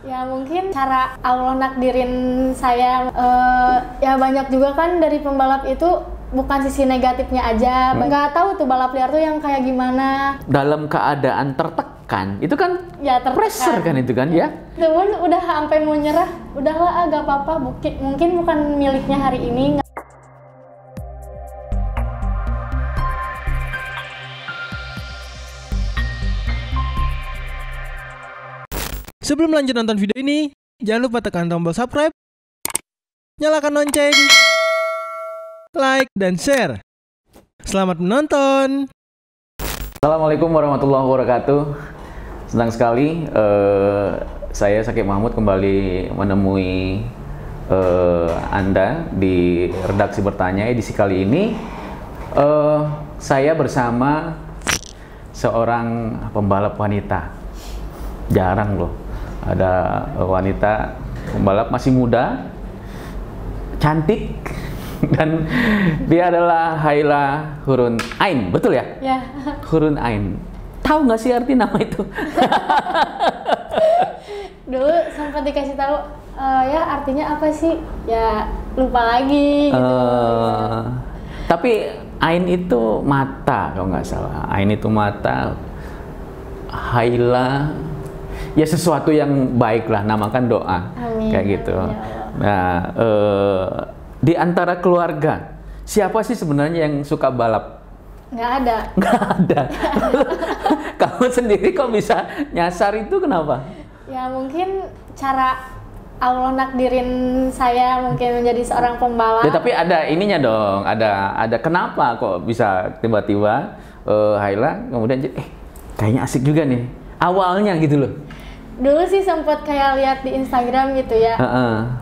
Ya mungkin cara Allah nakdirin saya, ya banyak juga kan dari pembalap itu bukan sisi negatifnya aja. Nggak tahu tuh balap liar tuh yang kayak gimana. Dalam keadaan tertekan, itu kan Ya tertekan. pressure kan itu kan ya? Temen udah sampai mau nyerah, udahlah agak apa-apa, mungkin bukan miliknya hari ini. Sebelum lanjut nonton video ini, jangan lupa tekan tombol subscribe, nyalakan lonceng, like, dan share. Selamat menonton! Assalamualaikum warahmatullahi wabarakatuh. Senang sekali saya Sakib Mahmud kembali menemui Anda di redaksi bertanya edisi kali ini. Saya bersama seorang pembalap wanita. Jarang loh ada wanita pembalap, masih muda, cantik, dan dia adalah Haila Hurun Ain, betul ya? Ya. Hurun Ain. Tahu nggak sih arti nama itu? Dulu sempat dikasih tahu, ya artinya apa sih? Ya lupa lagi gitu. Tapi Ain itu mata, kalau nggak salah. Ain itu mata. Haila ya sesuatu yang baik lah, namakan doa. Amin, kayak gitu. amin, ya Allah. Nah, di antara keluarga siapa sih sebenarnya yang suka balap? Nggak ada. Nggak ada. Kamu sendiri kok bisa nyasar itu, kenapa? Ya mungkin cara Allah nakdirin saya mungkin menjadi seorang pembalap. Ya, tapi ada ininya dong, ada kenapa kok bisa tiba-tiba Haila kemudian kayaknya asik juga nih awalnya gitu loh. Dulu sih sempat kayak lihat di Instagram gitu ya.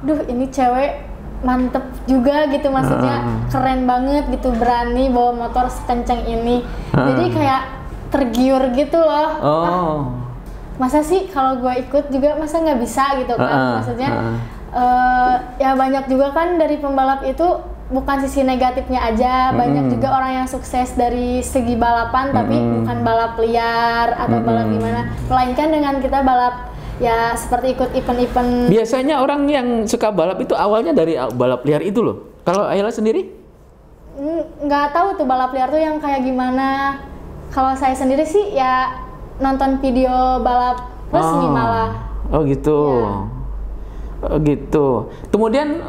Duh ini cewek mantep juga gitu, maksudnya keren banget gitu, berani bawa motor sekencang ini. Jadi kayak tergiur gitu loh. Masa sih kalau gue ikut juga masa nggak bisa gitu kan. Maksudnya ya banyak juga kan dari pembalap itu bukan sisi negatifnya aja. Banyak juga orang yang sukses dari segi balapan tapi bukan balap liar atau balap gimana, melainkan dengan kita balap ya seperti ikut event-event. Biasanya orang yang suka balap itu awalnya dari balap liar itu loh. Kalau Ayla sendiri? Nggak tahu tuh balap liar tuh yang kayak gimana. Kalau saya sendiri sih ya nonton video balap resmi malah. Oh gitu. Ya. Oh gitu. Kemudian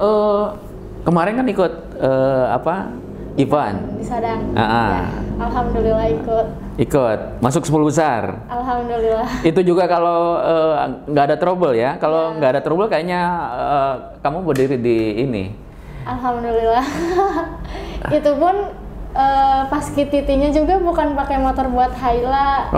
kemarin kan ikut event Di Sadang. Ya, alhamdulillah ikut masuk 10 besar. Alhamdulillah. Itu juga kalau nggak ada trouble ya. Kalau nggak ada trouble kayaknya kamu berdiri di ini. Alhamdulillah. Itu pun pas kititinya juga bukan pakai motor buat Haila.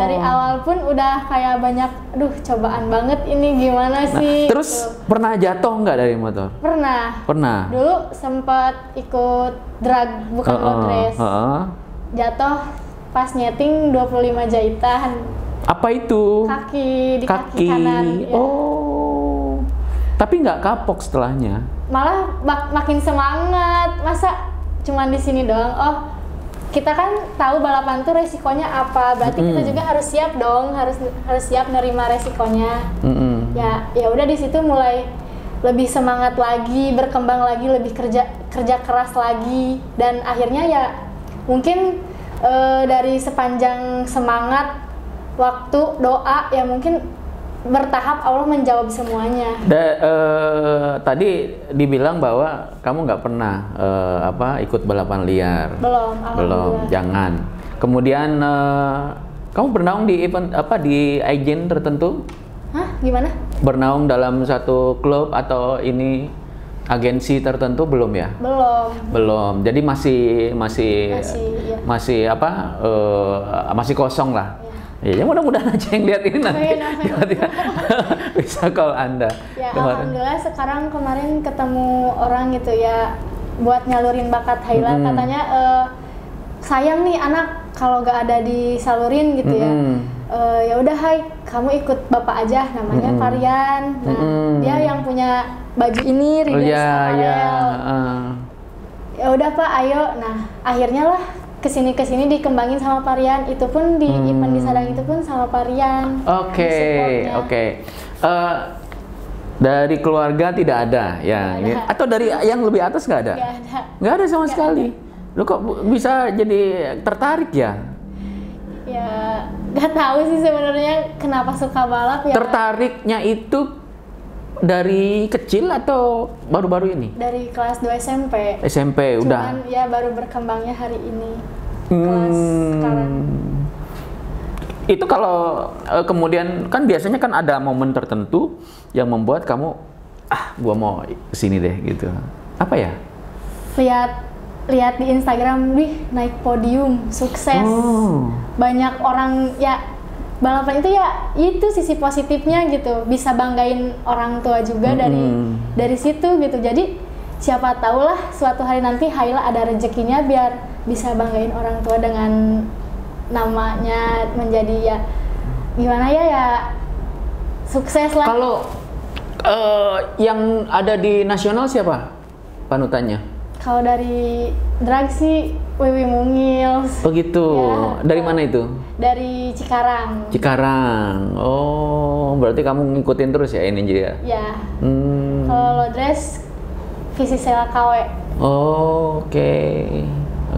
Dari awal pun udah kayak banyak, aduh cobaan banget ini gimana sih. Terus gitu. pernah jatuh nggak dari motor? Pernah. Dulu sempat ikut drag, bukan road race. Jatuh pas nyeting 25 jahitan. Apa itu? Di kaki kanan. Ya. Oh. Tapi nggak kapok setelahnya? Malah makin semangat. Masa cuman di sini doang? Oh, kita kan tahu balapan tuh resikonya apa. Berarti kita juga harus siap dong, harus siap nerima resikonya. Ya udah di situ mulai lebih semangat lagi, berkembang lagi, lebih kerja keras lagi, dan akhirnya ya mungkin dari sepanjang semangat, waktu, doa, ya mungkin bertahap Allah menjawab semuanya. Tadi dibilang bahwa kamu nggak pernah ikut balapan liar. Belum. Jangan. Kemudian kamu bernaung di event di agent tertentu? Hah? Gimana? Bernaung dalam satu klub atau ini agensi tertentu belum ya? Belum. Jadi masih masih kosong lah. Ya mudah-mudahan aja yang lihat ini nanti bisa call Anda. Ya alhamdulillah kemarin ketemu orang gitu ya buat nyalurin bakat Haila. Katanya sayang nih anak kalau gak ada disalurin gitu ya. Ya udah Hai, kamu ikut bapak aja, namanya Varian. Nah dia yang punya baju ini, Riders Apparel. Ya udah Pak, ayo. Nah akhirnya lah kesini dikembangin sama Varian. Itu pun di event di Sadang itu pun sama Varian. Oke. Eh, dari keluarga tidak ada ya, Nggak ada. atau dari yang lebih atas nggak ada? Nggak ada. Nggak ada sama Nggak sekali. Lo kok bisa jadi tertarik ya? Ya nggak tahu sih sebenarnya kenapa suka balap ya. Tertariknya itu dari kecil atau baru-baru ini? Dari kelas 2 SMP. SMP udah. Cuman ya baru berkembangnya hari ini. Kelas sekarang. Itu kalau kemudian kan biasanya kan ada momen tertentu yang membuat kamu gua mau kesini deh gitu. Apa ya? Lihat di Instagram, wih naik podium, sukses. Banyak orang ya balapan itu ya itu sisi positifnya gitu. Bisa banggain orang tua juga dari situ gitu. Jadi siapa tahu lah suatu hari nanti Haila ada rezekinya biar bisa banggain orang tua dengan namanya menjadi ya gimana ya sukses lah. Kalau yang ada di nasional siapa panutannya? Kalau dari drag sih Wiwi Mungil. Oh gitu. Ya, dari mana itu? Dari Cikarang. Cikarang. Oh, berarti kamu ngikutin terus ya ini dia. Ya. Kalau lo dress Visisela KW. Oh, oke.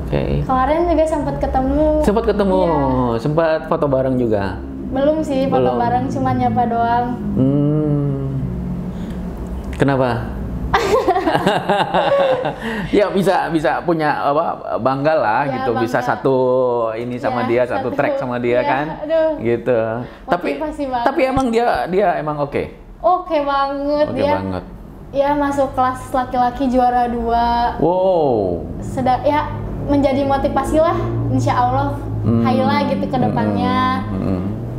Oke. Kemarin juga sempat ketemu. Sempat ketemu, Iya. sempat foto bareng juga. Belum sih foto Belum. bareng, cuma nyapa doang. Kenapa? Ya bisa punya apa bangga lah Ya, gitu, bisa bangga. satu ini sama Ya, dia, satu track sama dia ya, kan, aduh. gitu. Motivasi banget. Tapi emang dia emang oke Oke banget dia. banget. Ya masuk kelas laki-laki juara 2. Wow. Ya menjadi motivasi lah, insya Allah Haila gitu ke depannya.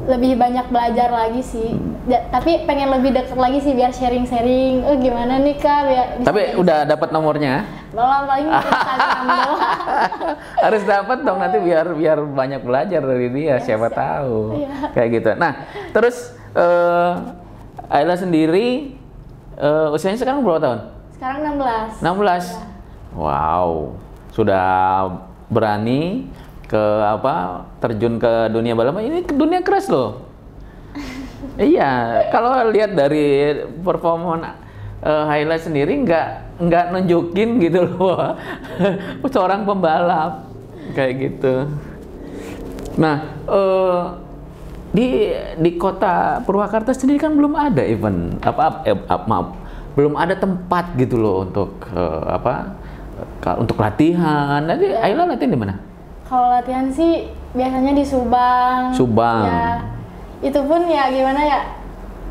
Lebih banyak belajar lagi sih. Tapi pengen lebih deket lagi sih biar sharing-sharing. Gimana nih Kak? Biar bisa Tapi udah dapat nomornya? belum, paling di Instagram doang. Harus dapat dong nanti biar banyak belajar dari dia, siapa tahu. Iya. Kayak gitu. Nah, terus Ayla sendiri usianya sekarang berapa tahun? Sekarang 16. 16. Wow. Sudah berani terjun ke dunia balapan. Ini dunia keras loh. Iya, kalau lihat dari performa Haila sendiri nggak nunjukin gitu loh seorang pembalap kayak gitu. Nah, di kota Purwakarta sendiri kan belum ada event belum ada tempat gitu loh untuk untuk latihan. Nanti Haila latihan di mana? Kalau latihan sih biasanya di Subang. Subang. Ya, itu pun ya gimana ya?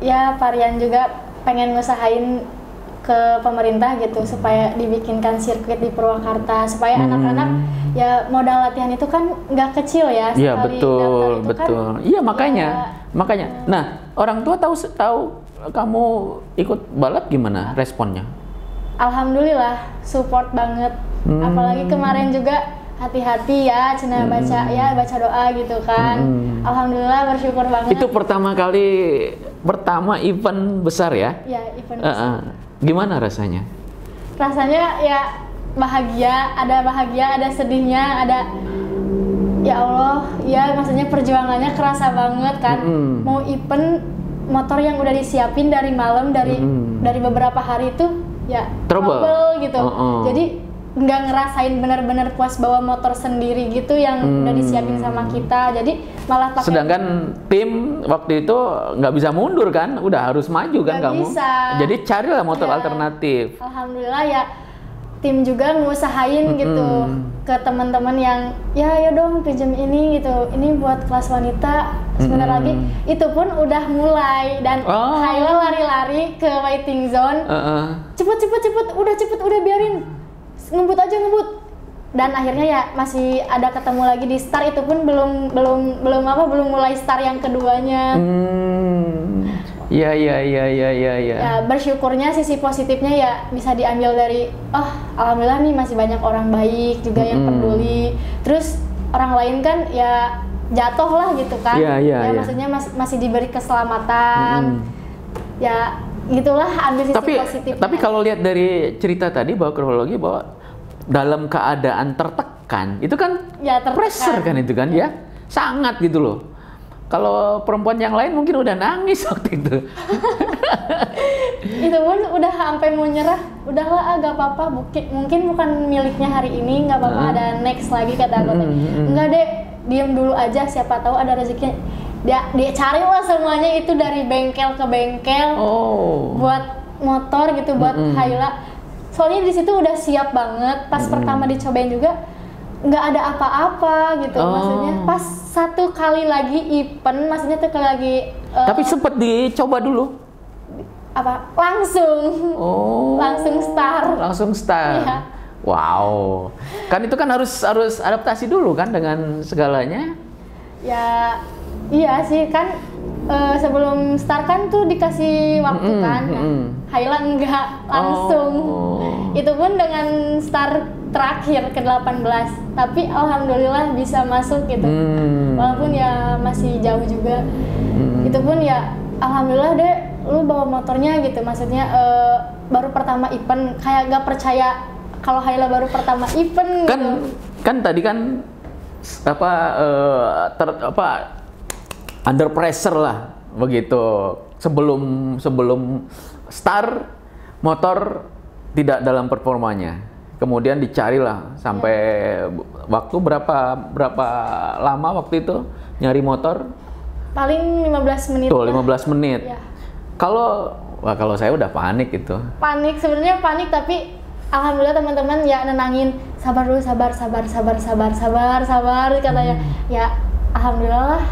Ya Parian juga pengen ngusahain ke pemerintah gitu supaya dibikinkan sirkuit di Purwakarta supaya anak-anak ya modal latihan itu kan nggak kecil ya. Iya sekali betul daftar itu betul. Kan, Iya makanya. Nah orang tua tahu kamu ikut balap gimana responnya? Alhamdulillah support banget. Apalagi kemarin juga hati-hati ya, cina baca doa gitu kan. Alhamdulillah bersyukur banget. Itu pertama event besar ya? Ya event besar. Gimana rasanya? Rasanya ya bahagia, ada sedihnya, ada ya Allah, ya maksudnya perjuangannya kerasa banget kan. Mau event motor yang udah disiapin dari malam dari beberapa hari itu ya trouble gitu. Jadi nggak ngerasain benar-benar puas bawa motor sendiri gitu yang udah disiapin sama kita. Jadi malah pakai. Sedangkan tim waktu itu nggak bisa mundur kan, udah harus maju kan kamu. Bisa. Jadi carilah motor alternatif. Alhamdulillah ya tim juga ngusahain gitu ke teman-teman yang ya dong pinjam ini gitu. Ini buat kelas wanita. Sebentar lagi itu pun udah mulai dan Haila lari-lari ke waiting zone. Cepet udah biarin. Ngebut dan akhirnya ya masih ada ketemu lagi di start, itu pun belum mulai start yang keduanya. Ya. Ya bersyukurnya sisi positifnya ya bisa diambil dari alhamdulillah nih masih banyak orang baik juga yang peduli. Terus orang lain kan ya jatuh lah gitu kan. Ya maksudnya masih diberi keselamatan. Ya gitulah ambil sisi positifnya. Tapi kalau lihat dari cerita tadi bahwa kronologi bahwa dalam keadaan tertekan itu kan ya, pressure kan itu kan ya sangat gitu loh. kalau perempuan yang lain mungkin udah nangis waktu itu. Itu pun udah sampai mau nyerah, udahlah agak apa-apa, mungkin bukan miliknya hari ini, nggak apa-apa, ada next lagi kata aku. Enggak deh, diem dulu aja, siapa tahu ada rezekinya. Dia carilah semuanya itu dari bengkel ke bengkel, buat motor gitu, buat Hayla. Soalnya di situ udah siap banget, pas pertama dicobain juga nggak ada apa-apa gitu, maksudnya pas satu kali lagi event, maksudnya tuh kali lagi. Tapi sempet dicoba dulu. Langsung start. Iya. Wow, kan itu kan harus adaptasi dulu kan dengan segalanya. Ya iya sih kan, sebelum start kan tuh dikasih waktu kan. Hayla enggak langsung. Itu pun dengan start terakhir ke-18, tapi alhamdulillah bisa masuk gitu. Walaupun ya masih jauh juga. Itu pun ya alhamdulillah deh, lu bawa motornya gitu, maksudnya baru pertama event, kayak gak percaya kalau Hayla baru pertama event kan gitu. Kan tadi kan under pressure lah begitu, sebelum start motor tidak dalam performanya, kemudian dicarilah sampai waktu berapa lama waktu itu nyari motor? Paling 15 menit. Tuh, 15 menit. Ya. Kalau saya udah panik itu. Sebenarnya panik, tapi alhamdulillah teman-teman ya nenangin, sabar dulu, sabar katanya. Ya alhamdulillah lah.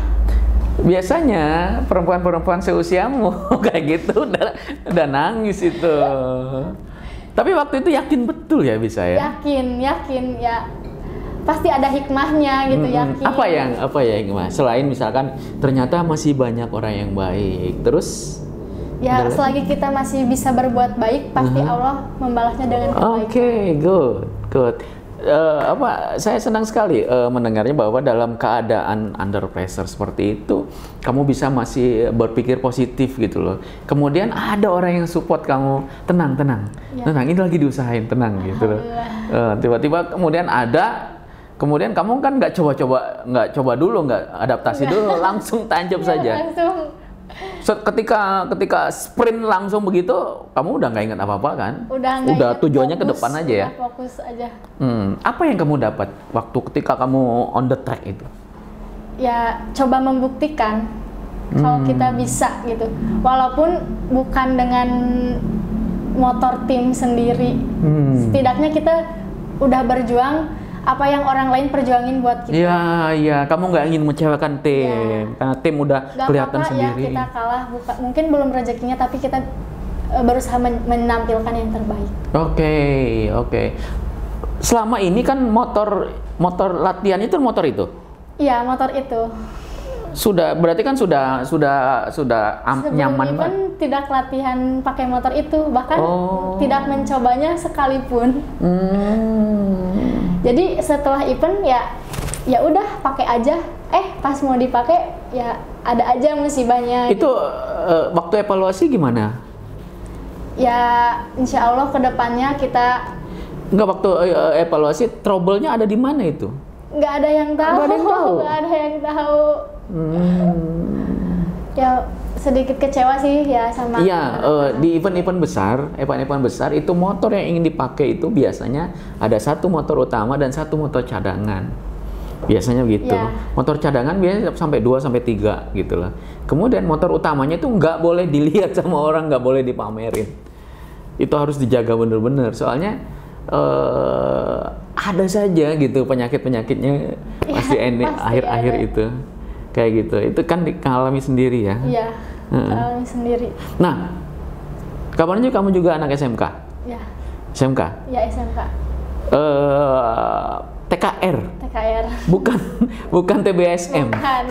Biasanya perempuan-perempuan seusiamu kayak gitu udah nangis itu. Tapi waktu itu yakin betul ya bisa ya? Yakin ya. Pasti ada hikmahnya gitu, yakin. Apa ya hikmah? Selain misalkan ternyata masih banyak orang yang baik, terus ya selagi kita masih bisa berbuat baik, pasti Allah membalasnya dengan kebaikan. Oke, good. Saya senang sekali mendengarnya bahwa dalam keadaan under pressure seperti itu, kamu bisa masih berpikir positif gitu loh. Kemudian ada orang yang support kamu, tenang, ini lagi diusahain, tenang gitu loh. Tiba-tiba kemudian kamu kan nggak coba dulu, nggak adaptasi dulu, langsung tancap saja. Langsung. Ketika sprint langsung begitu, kamu udah nggak ingat apa-apa kan? Udah tujuannya ke depan aja ya. Fokus aja. Apa yang kamu dapat waktu ketika kamu on the track itu? Ya coba membuktikan kalau kita bisa gitu. Walaupun bukan dengan motor tim sendiri, setidaknya kita udah berjuang apa yang orang lain perjuangin buat kita. Iya, kamu nggak ingin mengecewakan tim, karena tim udah kelihatan sendiri. Ya kita kalah, mungkin belum rezekinya, tapi kita berusaha menampilkan yang terbaik. Oke. Selama ini kan motor latihan itu motor itu? Iya, motor itu. Berarti kan sudah nyaman banget. Tidak latihan pakai motor itu, bahkan tidak mencobanya sekalipun. Jadi setelah event ya udah pakai aja. Pas mau dipakai ya ada aja musibahnya. Itu waktu evaluasi gimana? Ya insya Allah kedepannya kita. Nggak, waktu evaluasi trouble-nya ada di mana itu? Nggak ada yang tahu. Ya sedikit kecewa sih ya sama. Iya, di event-event besar itu motor yang ingin dipakai itu biasanya ada satu motor utama dan satu motor cadangan. Biasanya begitu. Ya. Motor cadangan biasanya sampai 2 sampai 3 gitu lah. Kemudian motor utamanya itu nggak boleh dilihat sama orang, nggak boleh dipamerin. Itu harus dijaga bener-bener. Soalnya ada saja gitu penyakit-penyakitnya pasti akhir-akhir itu. Kayak gitu, itu kan dialami sendiri ya? Iya, alami sendiri. Nah, kabarnya kamu juga anak SMK? Iya. SMK? Iya, SMK. TKR? TKR. Bukan TBSM? Bukan.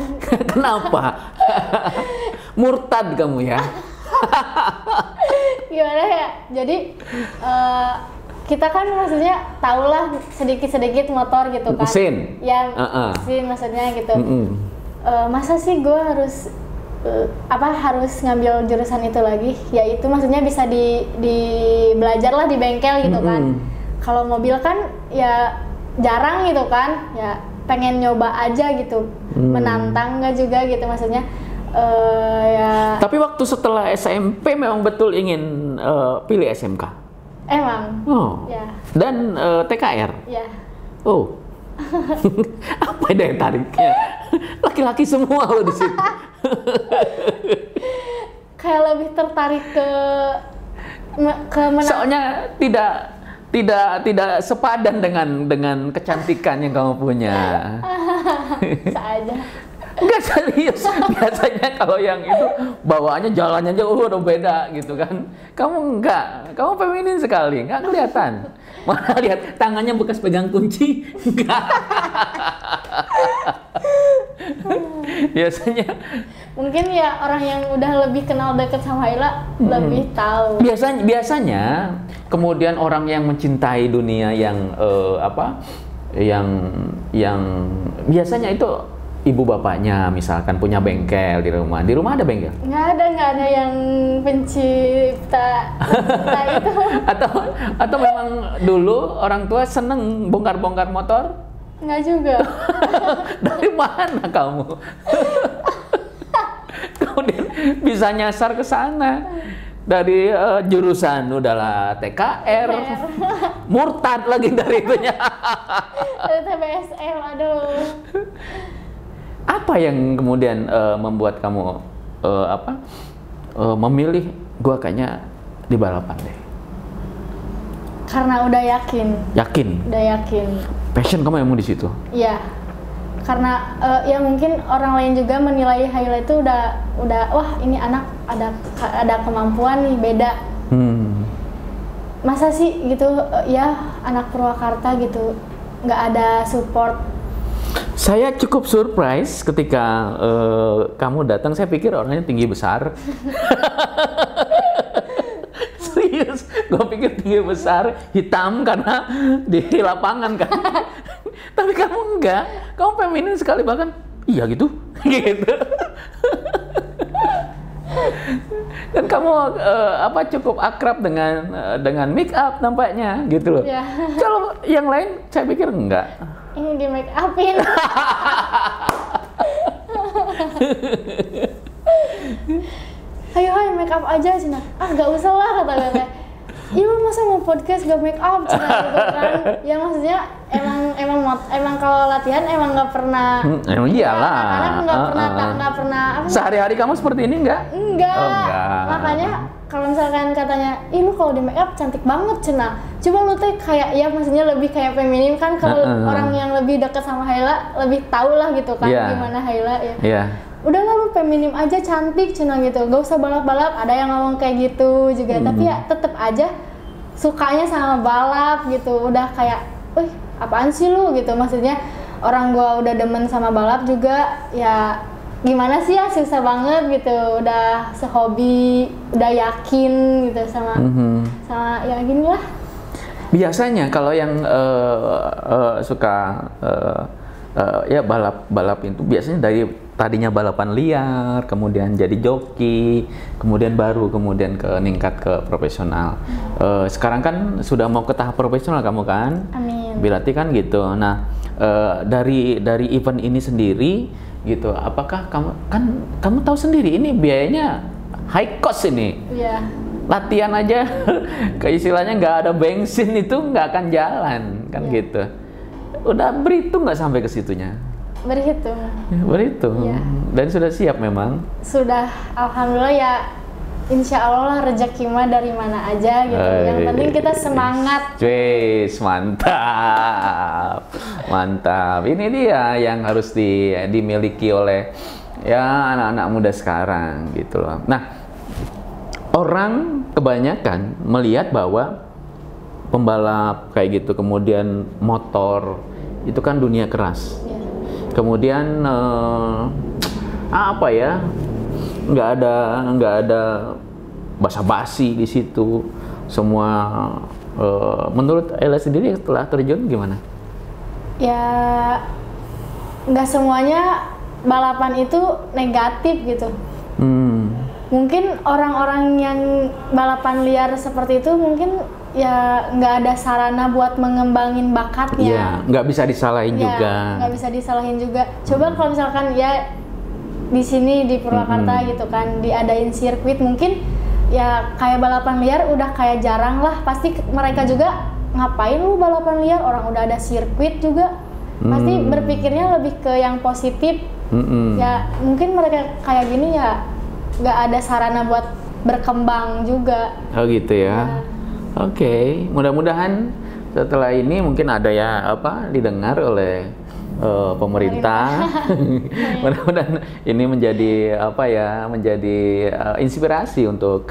Kenapa? Murtad kamu ya? Gimana ya? Jadi, kita kan maksudnya tahulah sedikit-sedikit motor gitu kan? Mesin? Ya, mesin maksudnya gitu. Masa sih gue harus ngambil jurusan itu lagi? Ya itu maksudnya bisa belajar lah di bengkel gitu kan. Kalau mobil kan ya jarang gitu kan, ya pengen nyoba aja gitu, menantang nggak juga gitu maksudnya. Ya. Tapi waktu setelah SMP memang betul ingin pilih SMK. Emang. Oh. Ya. Dan TKR. Ya. Oh. Apa daya tariknya? Laki-laki semua loh di situ. Kayak lebih tertarik ke Soalnya tidak sepadan dengan kecantikan yang kamu punya. Saja. Enggak, serius. Biasanya kalau yang itu bawaannya jalannya aja udah beda gitu kan. Kamu enggak, kamu feminin sekali, enggak kelihatan. Mana lihat tangannya bekas pegang kunci, enggak. Biasanya mungkin ya orang yang udah lebih kenal deket sama Haila lebih tahu. Biasanya kemudian orang yang mencintai dunia yang yang biasanya itu ibu bapaknya misalkan punya bengkel di rumah. Di rumah ada bengkel? Nggak ada yang pencipta itu. Atau memang dulu orang tua seneng bongkar-bongkar motor? Nggak juga. Dari mana kamu? Kemudian bisa nyasar ke sana. Dari jurusan udahlah TKR, murtad lagi dari itunya. Dari TBSM, aduh. Apa yang kemudian membuat kamu memilih gua kayaknya di balapan deh? Karena udah yakin. Udah yakin. Passion kamu emang di situ? Iya. Karena ya mungkin orang lain juga menilai Haila itu udah wah ini anak ada kemampuan nih beda. Masa sih gitu ya anak Purwakarta gitu nggak ada support. Saya cukup surprise ketika kamu datang. Saya pikir orangnya tinggi besar. Serius, gue pikir tinggi besar, hitam karena di lapangan kan. Tapi kamu enggak, kamu feminin sekali bahkan. Iya gitu, gitu. Dan kamu cukup akrab dengan make up nampaknya gitu loh. Ya. Kalau yang lain saya pikir enggak. Ini di make upin. Ayo make up aja Cina. Nggak usah lah kata-kata. Iya masa mau podcast gak make up Cina gitu kan. Ya maksudnya emang kalau latihan emang nggak pernah. Emang iyalah. Karena nggak pernah. Sehari-hari kamu seperti ini nggak? Enggak. Oh, enggak. Makanya kalau misalkan katanya, ih lu kalau di make up cantik banget Cina. Coba lu teh kayak ya maksudnya lebih kayak feminim kan kalau orang yang lebih dekat sama Haila lebih tahu lah gitu kan gimana Haila ya. Yeah. Udah lah lu feminim aja cantik Cina gitu. Gak usah balap-balap. Ada yang ngomong kayak gitu juga. Tapi ya tetep aja sukanya sama balap gitu. Udah kayak, wih apaan sih lu gitu. Maksudnya orang gua udah demen sama balap juga ya gimana sih ya susah banget gitu. Udah sehobi, udah yakin gitu sama ya gini lah. Biasanya kalau yang suka ya balap itu biasanya dari tadinya balapan liar, kemudian jadi joki, kemudian ke ningkat ke profesional. Sekarang kan sudah mau ke tahap profesional kamu kan? Amin. Berarti kan gitu. Nah, dari event ini sendiri gitu, apakah kamu tahu sendiri ini biayanya high cost ini? Iya. Latihan aja, istilahnya nggak ada bensin itu nggak akan jalan kan gitu. Udah berhitung nggak sampai ke situnya? Berhitung. Ya. Dan sudah siap memang? Sudah, alhamdulillah ya. Insya Allah rezeki mah dari mana aja gitu. Yang penting kita semangat. Wes, mantap. Ini dia yang harus dimiliki oleh ya anak-anak muda sekarang gitu loh. Nah, orang kebanyakan melihat bahwa pembalap kayak gitu, kemudian motor itu kan dunia keras. Ya. Kemudian nggak ada basa-basi di situ. Semua menurut Ella sendiri setelah terjun gimana? Ya nggak semuanya balapan itu negatif gitu. Mungkin orang-orang yang balapan liar seperti itu mungkin ya nggak ada sarana buat mengembangin bakatnya. Iya, nggak bisa disalahin juga. Nggak bisa disalahin juga. Coba kalau misalkan ya di sini di Purwakarta gitu kan diadain sirkuit, mungkin ya kayak balapan liar udah kayak jarang lah. Pasti mereka juga ngapain lu balapan liar, orang udah ada sirkuit juga. Pasti berpikirnya lebih ke yang positif. Ya mungkin mereka kayak gini ya nggak ada sarana buat berkembang juga. Oh gitu ya. Oke, mudah-mudahan setelah ini mungkin ada ya didengar oleh pemerintah. Mudah-mudahan ini menjadi menjadi inspirasi untuk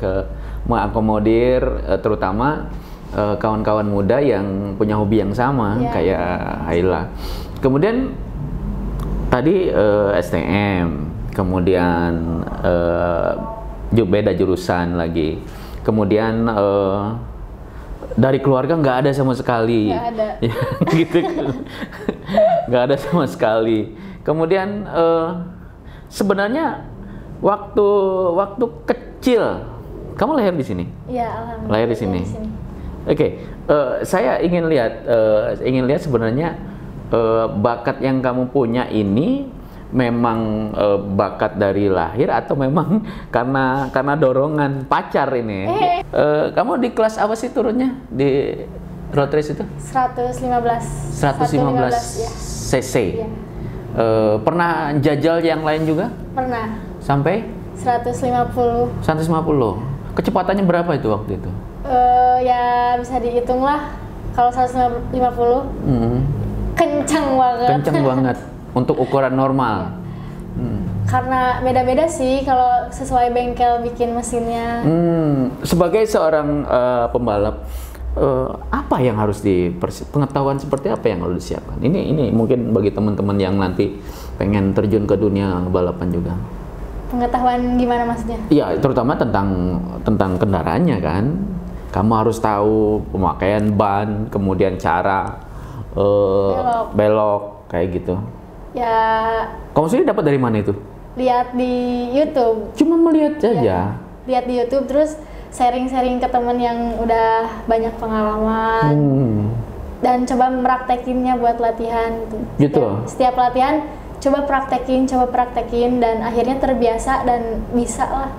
mengakomodir terutama kawan-kawan muda yang punya hobi yang sama kayak Ayla. Kemudian tadi STM, kemudian beda jurusan lagi, kemudian dari keluarga nggak ada sama sekali, nggak ada. Gitu, nggak ada sama sekali. Kemudian sebenarnya waktu kecil kamu lahir di sini? Iya, alhamdulillah. Lahir di sini. Oke, saya ingin lihat sebenarnya bakat yang kamu punya ini memang bakat dari lahir atau memang karena dorongan pacar ini? Kamu di kelas apa sih turunnya di road race itu? 115 ya. cc. Ya. Pernah jajal yang lain juga? Pernah. Sampai? 150. Kecepatannya berapa itu waktu itu? Ya bisa dihitung lah. Kalau 150 kencang banget untuk ukuran normal. Karena beda-beda sih kalau sesuai bengkel bikin mesinnya. Sebagai seorang pembalap, apa yang harus pengetahuan seperti apa yang harus disiapkan? Ini mungkin bagi teman-teman yang nanti pengen terjun ke dunia balapan juga. Pengetahuan gimana maksudnya? Iya, terutama tentang kendaraannya kan. Kamu harus tahu pemakaian ban, kemudian cara belok kayak gitu. Ya. Kamu sendiri dapat dari mana itu? Lihat di YouTube. Cuma melihat aja. Ya, lihat di YouTube terus sharing-sharing ke teman yang udah banyak pengalaman. Dan coba meraktekinnya buat latihan gitu. Setiap latihan coba praktekin dan akhirnya terbiasa dan bisa lah.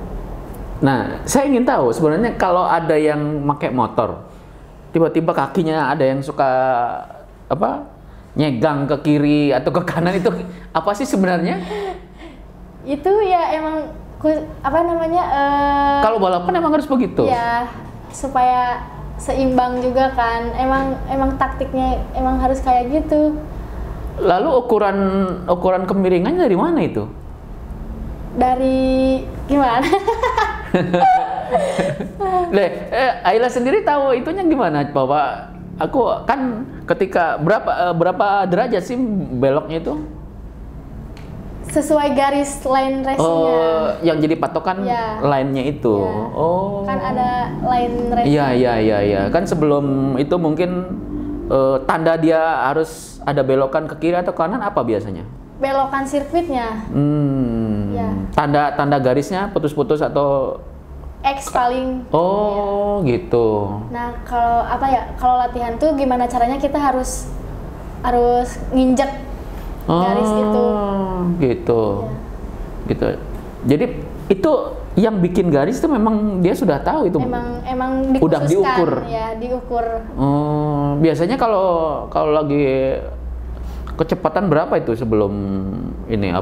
Nah, saya ingin tahu sebenarnya kalau ada yang pakai motor, tiba-tiba kakinya ada yang suka nyegang ke kiri atau ke kanan, itu apa sih sebenarnya? Itu ya emang kalau balapan emang harus begitu. Ya, supaya seimbang juga kan. Emang taktiknya emang harus kayak gitu. Lalu ukuran kemiringannya dari mana itu? Dari gimana? Ayla sendiri tahu itunya gimana? Bahwa aku kan ketika berapa derajat sih beloknya itu? Sesuai garis line racing-nya. Oh, yang jadi patokan line-nya itu. Ya. Oh. Kan ada line racing. Iya. Kan sebelum itu mungkin tanda dia harus ada belokan ke kiri atau kanan apa biasanya? Belokan sirkuitnya. Ya. Tanda garisnya putus-putus atau X paling. Oh, ya. Gitu. Nah, kalau latihan tuh gimana caranya kita harus nginjek garis itu. Gitu. Ya. Gitu. Jadi itu yang bikin garis itu memang dia sudah tahu itu. Emang dikhususkan. Udah diukur. Ya, diukur. Biasanya kalau lagi kecepatan berapa itu sebelum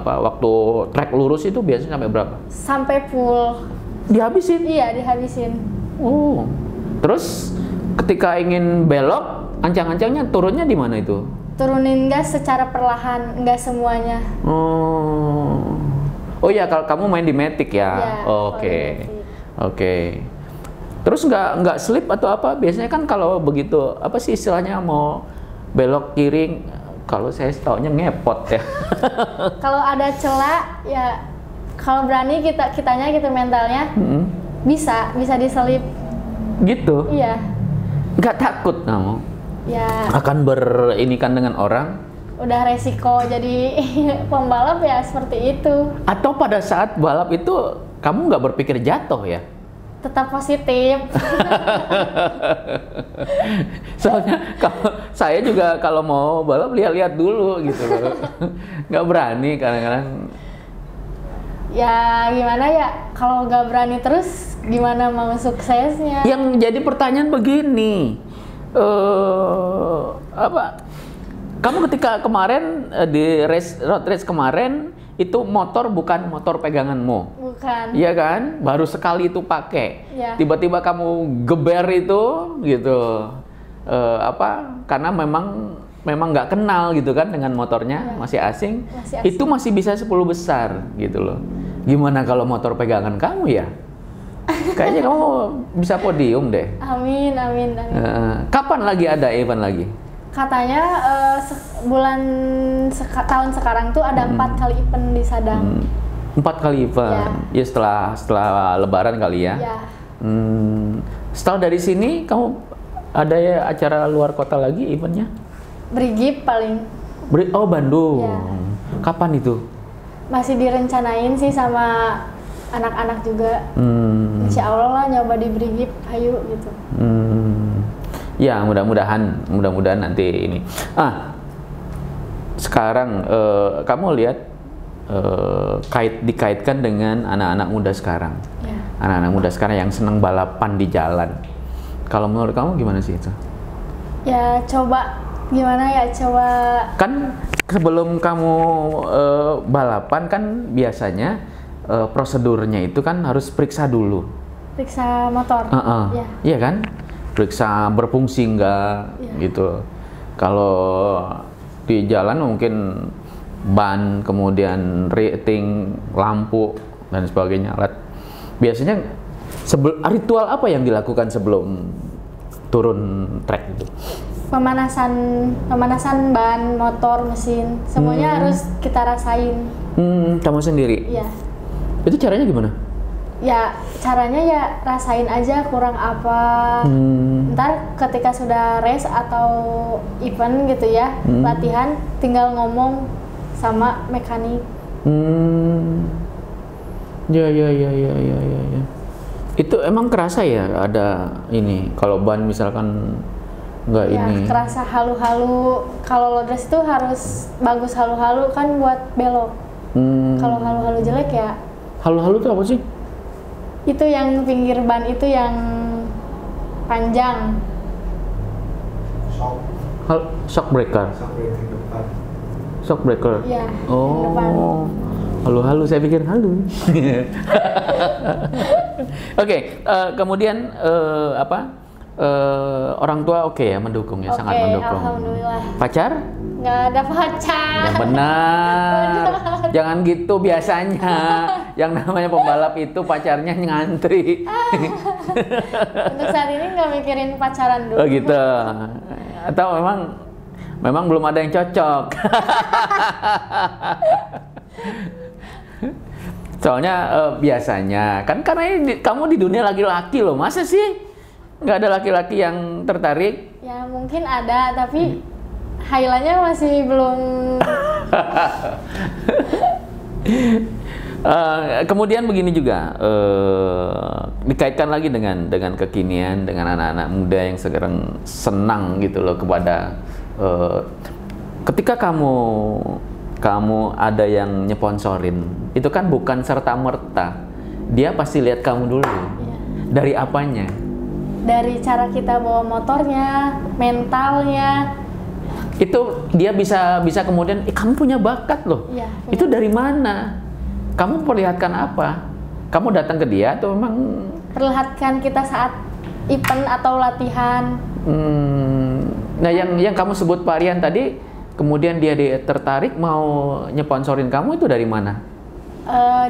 waktu trek lurus itu biasanya sampai berapa? Sampai full. Dihabisin? Iya, dihabisin. Oh. Terus ketika ingin belok, ancang-ancangnya turunnya di mana itu? Turunin gas secara perlahan, nggak semuanya. Oh ya, kalau kamu main di Matic ya? Oke. Terus nggak slip atau apa? Biasanya kan kalau begitu, apa sih istilahnya mau belok kiri, kalau saya taunya ngepot ya. Kalau ada celah ya, kalau berani kitanya gitu mentalnya, bisa diselip. Gitu? Iya. Nggak takut kamu? Ya. Akan berinikan dengan orang? Udah resiko jadi pembalap ya seperti itu. Atau pada saat balap itu kamu nggak berpikir jatuh ya? tetap positif. Soalnya saya juga kalau mau balap lihat-lihat dulu gitu loh. Nggak berani kadang-kadang. Ya gimana ya, kalau nggak berani terus gimana mau suksesnya? Yang jadi pertanyaan begini, kamu ketika kemarin di road race kemarin itu motor bukan motor peganganmu, Bukan. iya kan? Baru sekali itu pakai, Ya. tiba-tiba kamu geber itu, gitu, karena memang nggak kenal gitu kan dengan motornya, Ya. masih asing, Masih asing. itu masih bisa 10 besar gitu loh. Gimana kalau motor pegangan kamu ya? Kayaknya kamu bisa podium deh. Amin. Kapan lagi ada event lagi? Katanya tahun sekarang tuh ada 4 kali event di Sadang. 4 kali event. Ya setelah Lebaran kali ya. Ya. Setelah dari sini kamu ada ya acara luar kota lagi eventnya? Brigip paling. Oh, Bandung. Ya. Kapan itu? Masih direncanain sih sama anak-anak juga. Insya Allah lah nyoba di Brigip, ayo gitu. Ya, mudah-mudahan nanti ini. Sekarang kamu lihat dikaitkan dengan anak-anak muda sekarang. Ya. Anak-anak muda sekarang yang senang balapan di jalan. Kalau menurut kamu gimana sih itu? Ya coba Kan sebelum kamu balapan kan biasanya prosedurnya itu kan harus periksa dulu. periksa motor. Ya. Iya kan? Periksa berfungsi enggak gitu. Kalau di jalan mungkin ban, kemudian rating, lampu dan sebagainya, alat. Biasanya ritual apa yang dilakukan sebelum turun trek itu? Pemanasan ban, motor, mesin, semuanya harus kita rasain. Kamu sendiri? Iya. Itu caranya gimana? Ya caranya ya rasain aja kurang apa. Ntar ketika sudah race atau event gitu ya, latihan tinggal ngomong sama mekanik. Ya. Itu emang kerasa ya ada ini kalau ban misalkan nggak Ya, ini. kerasa halu-halu. Kalau load race itu harus bagus halu-halu kan buat belok. Kalau halu-halu jelek ya. Halu-halu itu apa sih? Itu yang pinggir ban itu yang panjang. Shock breaker. Shock breaker. Ya, yang depan. Halu-halu, saya pikir halu. Oke, kemudian orang tua oke ya, mendukung ya, sangat mendukung. Alhamdulillah. Pacar? Nggak ada pacar. Yang benar. Jangan gitu biasanya. Yang namanya pembalap itu pacarnya ngantri. Untuk saat ini nggak mikirin pacaran dulu. Oh gitu. Atau memang belum ada yang cocok. Soalnya biasanya kan karena kamu di dunia laki-laki loh, masa sih nggak ada laki-laki yang tertarik? Ya mungkin ada, tapi hailanya masih belum. Kemudian begini juga, dikaitkan lagi dengan kekinian, dengan anak-anak muda yang sekarang senang gitu loh kepada ketika kamu ada yang nyeponsorin, itu kan bukan serta-merta, dia pasti lihat kamu dulu. Ya. Dari apanya? Dari cara kita bawa motornya, mentalnya. Itu dia bisa kemudian, kamu punya bakat loh. Ya, itu dari mana? Kamu perlihatkan apa? Kamu datang ke dia atau memang perlihatkan kita saat event atau latihan. Nah yang kamu sebut Pak Rian tadi, kemudian dia tertarik mau nyeponsorin kamu, itu dari mana?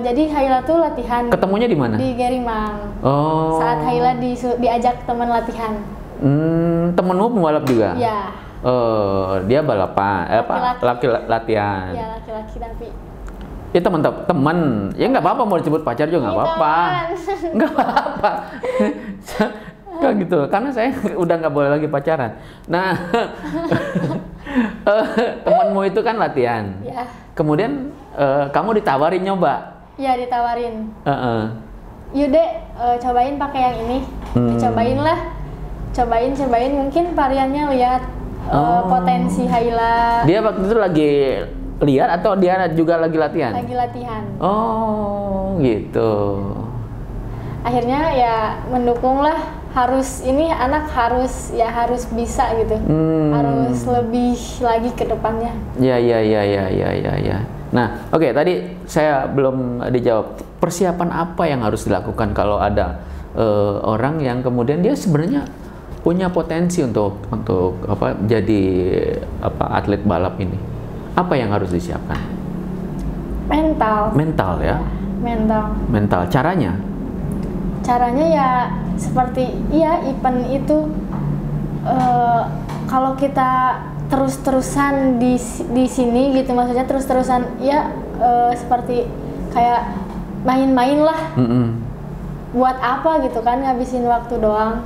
Jadi Haila tuh latihan. Ketemunya di mana? Di Gerimang. Oh. Saat Haila diajak teman latihan. Temenmu pembalap juga? Ya. Dia balapan, Laki-laki. latihan. Ya laki-laki tapi. Ya teman, ya nggak apa-apa mau disebut pacar juga nggak apa-apa, nggak apa-apa, kan gitu. Karena saya udah nggak boleh lagi pacaran. Nah, temanmu itu kan latihan. Ya. Kemudian kamu ditawarin nyoba. Ya ditawarin. yuk dek cobain pakai yang ini. Cobain lah, cobain mungkin variannya lihat potensi Haila. Dia waktu itu lagi lihat atau dia juga lagi latihan? Lagi latihan. Oh gitu. Akhirnya ya mendukung lah, harus ini anak harus bisa gitu, harus lebih lagi ke depannya. Ya. Nah, oke, tadi saya belum dijawab. Persiapan apa yang harus dilakukan kalau ada orang yang kemudian dia sebenarnya punya potensi untuk jadi atlet balap ini? Apa yang harus disiapkan? Mental ya. Mental. Caranya ya seperti event itu kalau kita terus-terusan di sini gitu, maksudnya terus-terusan seperti kayak main-main lah. Buat apa gitu kan, ngabisin waktu doang.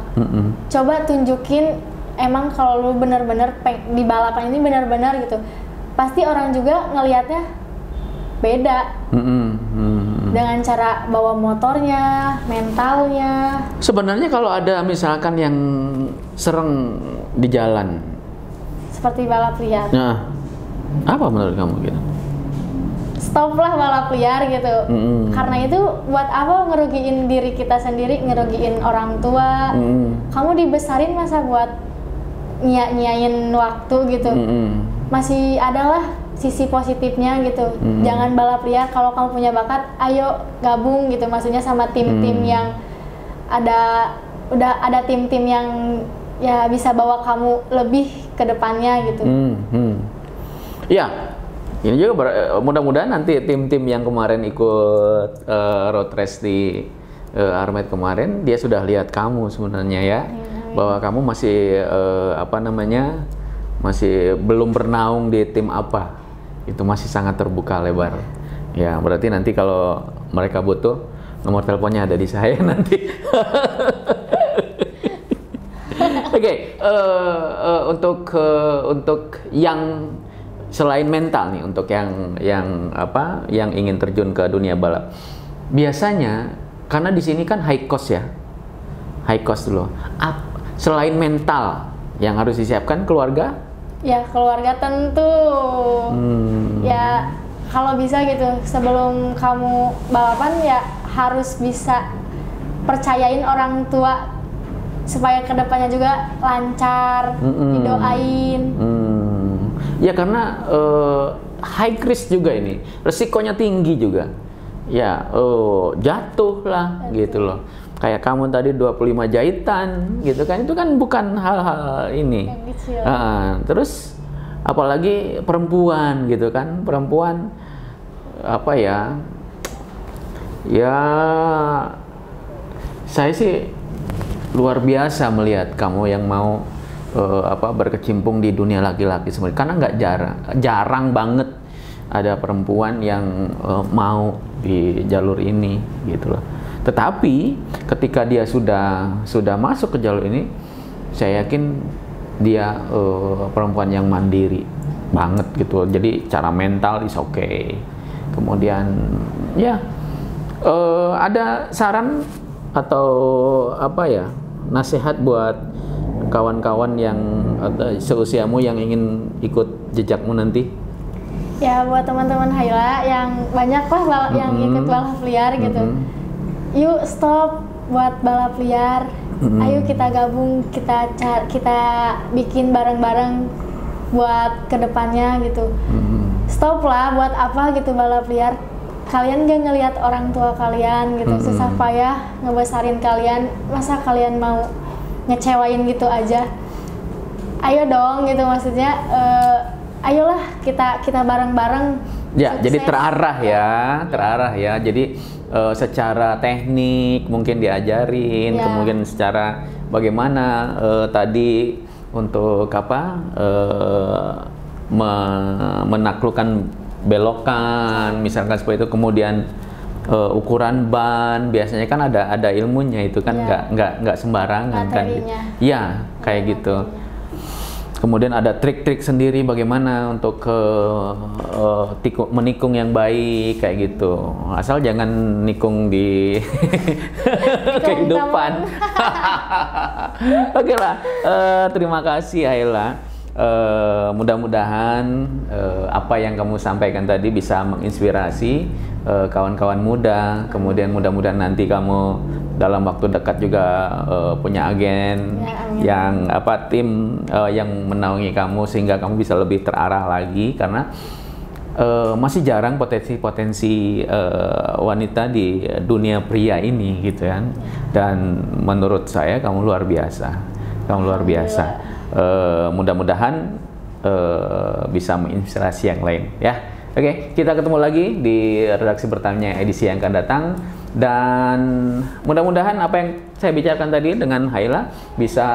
Coba tunjukin emang kalau lu bener-bener di balapan ini bener-bener gitu, pasti orang juga ngelihatnya beda. Dengan cara bawa motornya, mentalnya. Sebenarnya kalau ada misalkan yang sereng di jalan seperti balap liar, nah apa menurut kamu gitu? Stop lah balap liar gitu. Karena itu buat apa ngerugiin diri kita sendiri, ngerugiin orang tua. Kamu dibesarin masa buat nyiain waktu gitu. Masih adalah sisi positifnya gitu. Jangan balap liar. Kalau kamu punya bakat, ayo gabung gitu, maksudnya sama tim-tim yang udah ada tim-tim yang ya bisa bawa kamu lebih ke depannya gitu. Ya, ini juga mudah-mudahan nanti tim-tim yang kemarin ikut road race di Armet kemarin, dia sudah lihat kamu sebenarnya ya, bahwa kamu masih masih belum bernaung di tim apa, itu masih sangat terbuka lebar. Ya, berarti nanti kalau mereka butuh, nomor teleponnya ada di saya nanti. Oke, untuk yang selain mental nih, untuk yang ingin terjun ke dunia balap, biasanya karena di sini kan high cost dulu. Selain mental yang harus disiapkan, keluarga? Ya keluarga tentu. Ya kalau bisa gitu, sebelum kamu balapan ya harus bisa percayain orang tua supaya kedepannya juga lancar, didoain. Ya karena high risk juga ini, resikonya tinggi juga. Ya, jatuh lah gitu loh. Kayak kamu tadi 25 jahitan gitu kan, itu kan bukan hal-hal ini. Terus apalagi perempuan gitu kan, perempuan apa ya? Ya saya sih luar biasa melihat kamu yang mau berkecimpung di dunia laki-laki sebenarnya, karena nggak jarang banget ada perempuan yang mau di jalur ini gitu loh. Tetapi ketika dia sudah masuk ke jalur ini, saya yakin dia perempuan yang mandiri banget gitu. Jadi cara mental is okay. Kemudian ya ada saran atau nasihat buat kawan-kawan yang seusiamu yang ingin ikut jejakmu nanti? Ya buat teman-teman Haila yang banyak lah yang ikut balap liar gitu. Yuk stop buat balap liar. Ayo kita gabung, kita bikin bareng-bareng buat kedepannya gitu. Stop lah buat apa gitu balap liar. Kalian gak ngelihat orang tua kalian gitu, susah payah ngebesarin kalian, masa kalian mau ngecewain gitu aja? Ayo dong gitu, maksudnya ayolah kita bareng-bareng. Ya, sukses. Jadi terarah ya. Jadi secara teknik mungkin diajarin, kemudian secara bagaimana tadi untuk menaklukkan belokan, misalkan seperti itu. Kemudian ukuran ban, biasanya kan ada ilmunya itu kan, nggak sembarangan kan. Ya, kayak gitu. Kemudian ada trik-trik sendiri bagaimana untuk menikung yang baik kayak gitu. Asal jangan nikung di kehidupan. Oke lah, terima kasih Ayla. Mudah-mudahan apa yang kamu sampaikan tadi bisa menginspirasi kawan-kawan muda. Kemudian mudah-mudahan nanti kamu dalam waktu dekat juga punya agen yang tim yang menaungi kamu sehingga kamu bisa lebih terarah lagi, karena masih jarang potensi-potensi wanita di dunia pria ini gitu kan. Dan menurut saya kamu luar biasa. Mudah-mudahan bisa menginspirasi yang lain ya. Oke, kita ketemu lagi di Redaksi Bertanya edisi yang akan datang, dan mudah-mudahan apa yang saya bicarakan tadi dengan Ayla bisa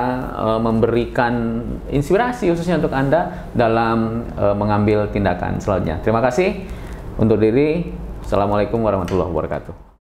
memberikan inspirasi khususnya untuk Anda dalam mengambil tindakan selanjutnya. Terima kasih untuk diri. Assalamualaikum warahmatullahi wabarakatuh.